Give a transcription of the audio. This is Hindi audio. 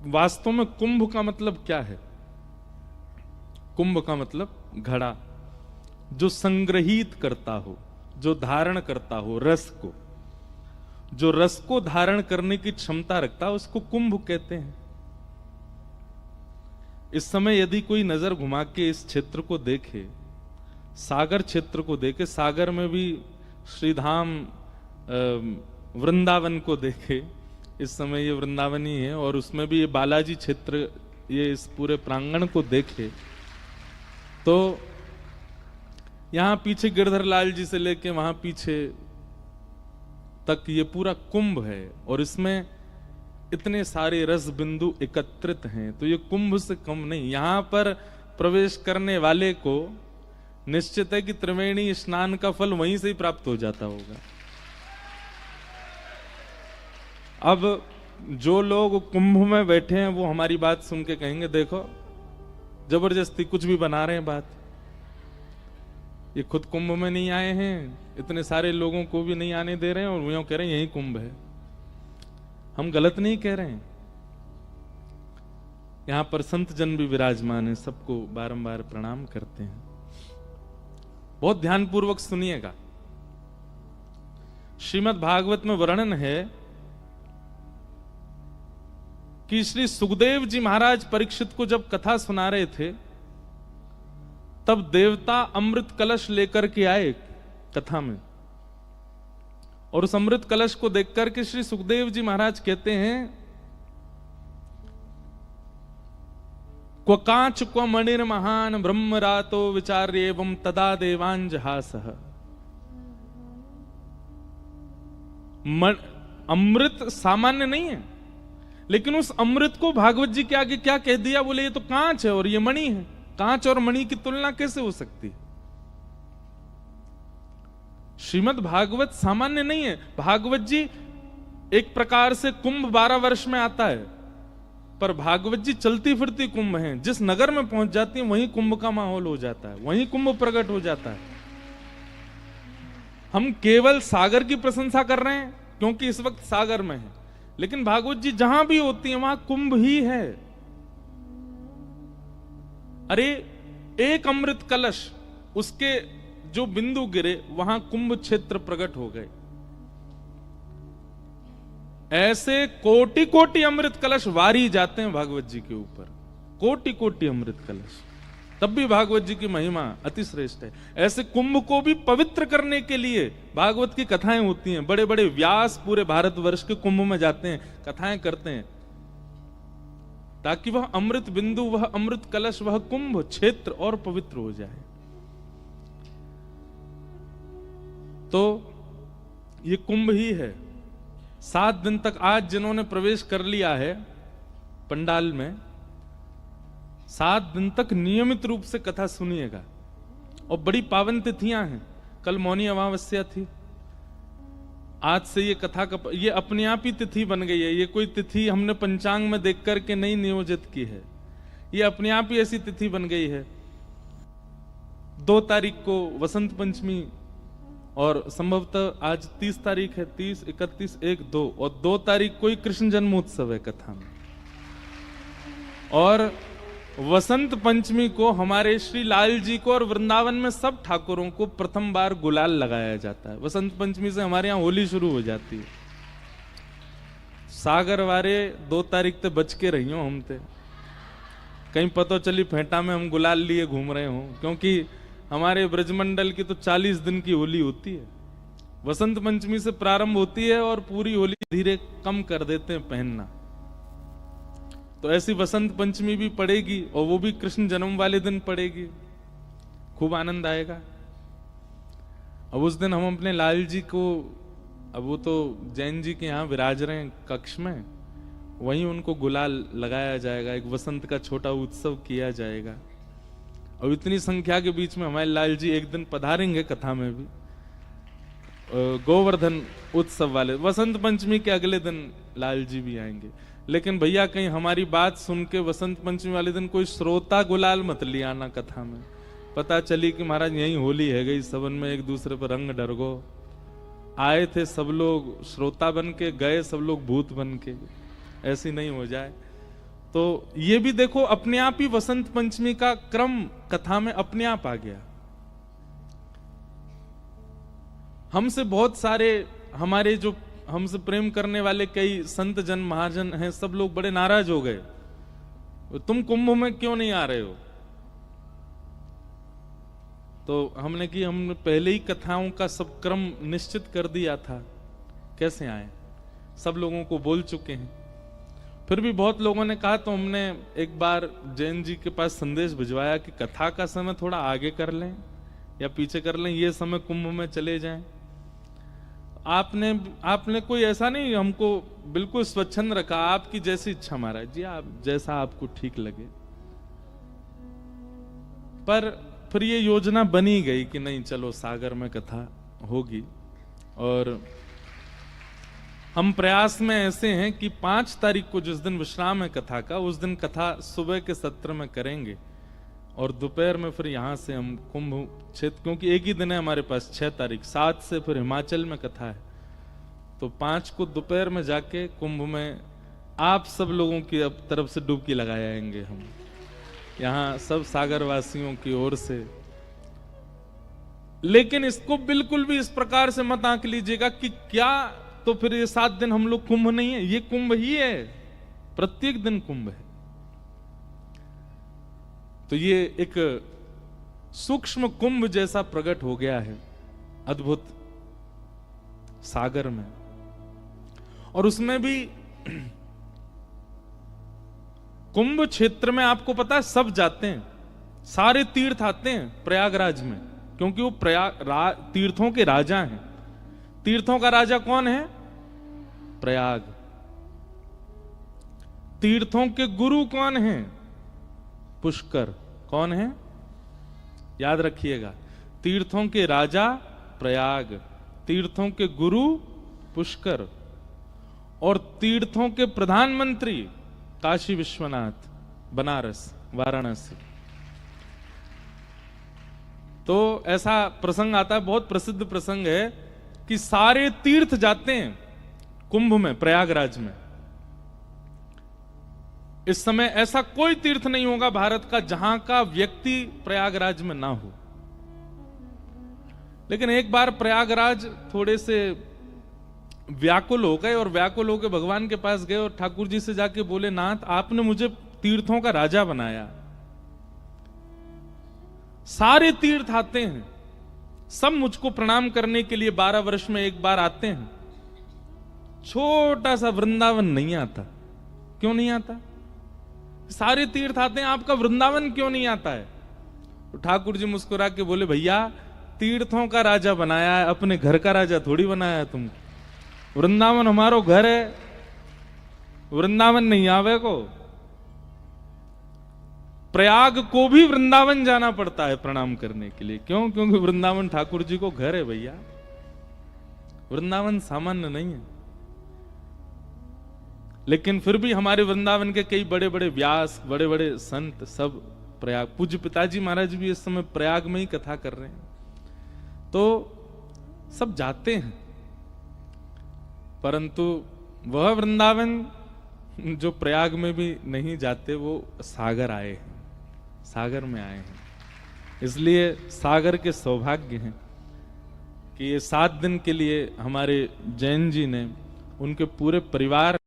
वास्तव में कुंभ का मतलब क्या है? कुंभ का मतलब घड़ा, जो संग्रहित करता हो, जो धारण करता हो रस को, जो रस को धारण करने की क्षमता रखता है, उसको कुंभ कहते हैं। इस समय यदि कोई नजर घुमा के इस क्षेत्र को देखे, सागर क्षेत्र को देखे, सागर में भी श्रीधाम वृंदावन को देखे, इस समय ये वृंदावन ही है, और उसमें भी ये बालाजी क्षेत्र, ये इस पूरे प्रांगण को देखे तो यहां पीछे गिरधर लाल जी से लेके वहां पीछे तक ये पूरा कुंभ है, और इसमें इतने सारे रस बिंदु एकत्रित हैं, तो ये कुंभ से कम नहीं। यहां पर प्रवेश करने वाले को निश्चित है कि त्रिवेणी स्नान का फल वहीं से ही प्राप्त हो जाता होगा। अब जो लोग कुंभ में बैठे हैं वो हमारी बात सुन के कहेंगे, देखो जबरदस्ती कुछ भी बना रहे हैं बात, ये खुद कुंभ में नहीं आए हैं, इतने सारे लोगों को भी नहीं आने दे रहे हैं, और वो कह रहे हैं यही कुंभ है। हम गलत नहीं कह रहे हैं, यहां पर संत जन भी विराजमान है, सबको बारंबार प्रणाम करते हैं। बहुत ध्यानपूर्वक सुनिएगा। श्रीमद् भागवत में वर्णन है कि श्री सुखदेव जी महाराज परीक्षित को जब कथा सुना रहे थे, तब देवता अमृत कलश लेकर के आए कथा में, और उस अमृत कलश को देख करके श्री सुखदेव जी महाराज कहते हैं, क्व कांच क्व मणिर महान ब्रह्म रातो विचार्य एवं तदा देवांजहासः। अमृत सामान्य नहीं है, लेकिन उस अमृत को भागवत जी के आगे क्या कह दिया, बोले ये तो कांच है और ये मणि है। कांच और मणि की तुलना कैसे हो सकती है? श्रीमद् भागवत सामान्य नहीं है। भागवत जी एक प्रकार से कुंभ 12 वर्ष में आता है, पर भागवत जी चलती फिरती कुंभ हैं। जिस नगर में पहुंच जाती है वहीं कुंभ का माहौल हो जाता है, वहीं कुंभ प्रकट हो जाता है। हम केवल सागर की प्रशंसा कर रहे हैं क्योंकि इस वक्त सागर में है, लेकिन भागवत जी जहां भी होती है वहां कुंभ ही है। अरे एक अमृत कलश, उसके जो बिंदु गिरे वहां कुंभ क्षेत्र प्रकट हो गए। ऐसे कोटि कोटि अमृत कलश वारी जाते हैं भागवत जी के ऊपर, कोटि कोटि अमृत कलश, तब भी भागवत जी की महिमा अति श्रेष्ठ है। ऐसे कुंभ को भी पवित्र करने के लिए भागवत की कथाएं होती हैं। बड़े बड़े व्यास पूरे भारतवर्ष के कुंभ में जाते हैं, कथाएं करते हैं, ताकि वह अमृत बिंदु, वह अमृत कलश, वह कुंभ क्षेत्र और पवित्र हो जाए। तो ये कुंभ ही है। 7 दिन तक आज जिन्होंने प्रवेश कर लिया है पंडाल में, 7 दिन तक नियमित रूप से कथा सुनिएगा। और बड़ी पावन तिथियां हैं। कल मौनी अमावस्या थी, आज से ये कथा का ये अपने आप ही तिथि बन गई है। ये कोई तिथि हमने पंचांग में देख करके नहीं नियोजित की है, ये अपने आप ही ऐसी तिथि बन गई है। 2 तारीख को वसंत पंचमी, और संभवतः आज 30 तारीख है, 30, 31, 1, 2, और 2 तारीख को ही कृष्ण जन्मोत्सव है कथा में। और वसंत पंचमी को हमारे श्री लाल जी को और वृंदावन में सब ठाकुरों को प्रथम बार गुलाल लगाया जाता है। वसंत पंचमी से हमारे यहाँ होली शुरू हो जाती है। सागर वारे 2 तारीख तक बच के रही हो, हम थे कहीं पता चली फेंटा में हम गुलाल लिए घूम रहे हो, क्योंकि हमारे ब्रजमंडल की तो 40 दिन की होली होती है। वसंत पंचमी से प्रारंभ होती है और पूरी होली धीरे कम कर देते हैं पहनना। तो ऐसी वसंत पंचमी भी पड़ेगी, और वो भी कृष्ण जन्म वाले दिन पड़ेगी, खूब आनंद आएगा। अब उस दिन हम अपने लाल जी को, अब वो तो जैन जी के यहाँ विराज रहे हैं कक्ष में, वहीं उनको गुलाल लगाया जाएगा, एक वसंत का छोटा उत्सव किया जाएगा। और इतनी संख्या के बीच में हमारे लाल जी एक दिन पधारेंगे कथा में भी, गोवर्धन उत्सव वाले वसंत पंचमी के अगले दिन लाल जी भी आएंगे। लेकिन भैया कहीं हमारी बात सुन के वसंत पंचमी वाले दिन कोई श्रोता गुलाल मत ले आना कथा में। पता चली कि महाराज यही होली है गई, सबन में एक दूसरे पर रंग डरगो। आए थे सब लोग श्रोता बन के, गए सब लोग भूत बन के, ऐसी नहीं हो जाए। तो ये भी देखो अपने आप ही वसंत पंचमी का क्रम कथा में अपने आप आ गया। हमसे बहुत सारे हमारे जो हमसे प्रेम करने वाले कई संत जन महाजन हैं, सब लोग बड़े नाराज हो गए, तुम कुंभ में क्यों नहीं आ रहे हो। तो हमने कि हमने पहले ही कथाओं का सब क्रम निश्चित कर दिया था, कैसे आए, सब लोगों को बोल चुके हैं। फिर भी बहुत लोगों ने कहा, तो हमने एक बार जैन जी के पास संदेश भिजवाया कि कथा का समय थोड़ा आगे कर लें या पीछे कर लें, ये समय कुंभ में चले जाएं। आपने कोई ऐसा नहीं हमको बिल्कुल स्वच्छंद रखा, आपकी जैसी इच्छा महाराज जी, आप जैसा आपको ठीक लगे। पर फिर ये योजना बनी गई कि नहीं चलो सागर में कथा होगी। और हम प्रयास में ऐसे हैं कि 5 तारीख को जिस दिन विश्राम है कथा का, उस दिन कथा सुबह के सत्र में करेंगे और दोपहर में फिर यहां से हम कुंभ क्षेत्र, क्योंकि एक ही दिन है हमारे पास 6 तारीख, 7 से फिर हिमाचल में कथा है, तो 5 को दोपहर में जाके कुंभ में आप सब लोगों की तरफ से डुबकी लगाएंगे हम, यहां सब सागर वासियों की ओर से। लेकिन इसको बिल्कुल भी इस प्रकार से मत आंक लीजिएगा कि क्या तो फिर ये 7 दिन हम लोग कुंभ नहीं है, ये कुंभ ही है, प्रत्येक दिन कुंभ है। तो ये एक सूक्ष्म कुंभ जैसा प्रकट हो गया है अद्भुत सागर में। और उसमें भी कुंभ क्षेत्र में आपको पता है सब जाते हैं, सारे तीर्थ आते हैं प्रयागराज में, क्योंकि वो तीर्थों के राजा हैं। तीर्थों का राजा कौन है? प्रयाग। तीर्थों के गुरु कौन है? पुष्कर। कौन है? याद रखिएगा, तीर्थों के राजा प्रयाग, तीर्थों के गुरु पुष्कर, और तीर्थों के प्रधानमंत्री काशी विश्वनाथ, बनारस, वाराणसी। तो ऐसा प्रसंग आता है, बहुत प्रसिद्ध प्रसंग है कि सारे तीर्थ जाते हैं कुंभ में, प्रयागराज में। इस समय ऐसा कोई तीर्थ नहीं होगा भारत का जहां का व्यक्ति प्रयागराज में ना हो। लेकिन एक बार प्रयागराज थोड़े से व्याकुल हो गए, और व्याकुल होकर भगवान के पास गए और ठाकुर जी से जाके बोले, नाथ आपने मुझे तीर्थों का राजा बनाया, सारे तीर्थ आते हैं, सब मुझको प्रणाम करने के लिए 12 वर्ष में एक बार आते हैं, छोटा सा वृंदावन नहीं आता। क्यों नहीं आता? सारे तीर्थ आते हैं, आपका वृंदावन क्यों नहीं आता है? तो ठाकुर जी मुस्कुरा के बोले, भैया तीर्थों का राजा बनाया है, अपने घर का राजा थोड़ी बनाया है तुम। वृंदावन हमारो घर है, वृंदावन नहीं आवे को। प्रयाग को भी वृंदावन जाना पड़ता है प्रणाम करने के लिए। क्यों? क्योंकि वृंदावन ठाकुर जी को घर है भैया, वृंदावन सामान्य नहीं है। लेकिन फिर भी हमारे वृंदावन के कई बड़े बड़े व्यास, बड़े बड़े संत सब प्रयाग, पूज्य पिताजी महाराज भी इस समय प्रयाग में ही कथा कर रहे हैं। तो सब जाते हैं, परंतु वह वृंदावन जो प्रयाग में भी नहीं जाते, वो सागर आए हैं, सागर में आए हैं। इसलिए सागर के सौभाग्य हैं कि ये 7 दिन के लिए हमारे जैन जी ने, उनके पूरे परिवार